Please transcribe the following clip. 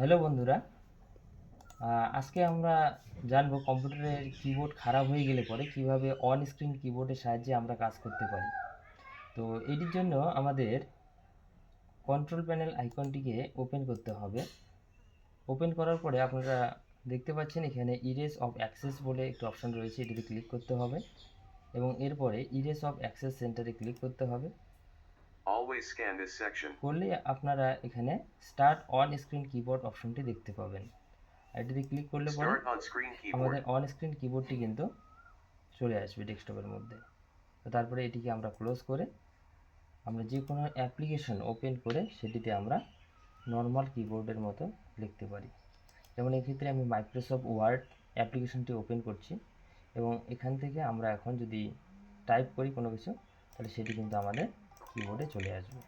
Hello বন্ধুরা, আজকে আমরা জানবো কম্পিউটারের কিবোর্ড খারাপ হয়ে গেলে পরে কিভাবে অন স্ক্রিন কিবোর্ডের সাহায্যে আমরা কাজ করতে পারি। তো এটির জন্য আমাদের কন্ট্রোল প্যানেল আইকনটিকে ওপেন করতে হবে। ওপেন করার পরে আপনারা দেখতে পাচ্ছেন এখানে ইরেজ অফ অ্যাক্সেস বলে একটি অপশন রয়েছে, এটিতে ক্লিক করতে হবে এবং এরপরে ইরেজ অফ অ্যাক্সেস সেন্টারে ক্লিক করতে হবে। Always scan this section. করলে আপনারা এখানে স্টার্ট অন স্ক্রিন কিবোর্ড অপশনটি দেখতে পাবেন। এটিতে ক্লিক করলে পরে Start on screen আমাদের keyboard. অন স্ক্রিন কিবোর্ডটি কিন্তু চলে আসবে ডেস্কটপের মধ্যে। তো তারপরে এটিকে আমরা ক্লোজ করে আমরা যে কোনো অ্যাপ্লিকেশন ওপেন করে সেটিতে আমরা নর্মাল কিবোর্ডের মতো লিখতে পারি। যেমন এক্ষেত্রে আমি মাইক্রোসফট ওয়ার্ড অ্যাপ্লিকেশনটি ওপেন করছি এবং এখান থেকে আমরা এখন যদি টাইপ করি কোনো কিছু, তাহলে সেটি কিন্তু আমাদের কিবোর্ডে চলে আসবে।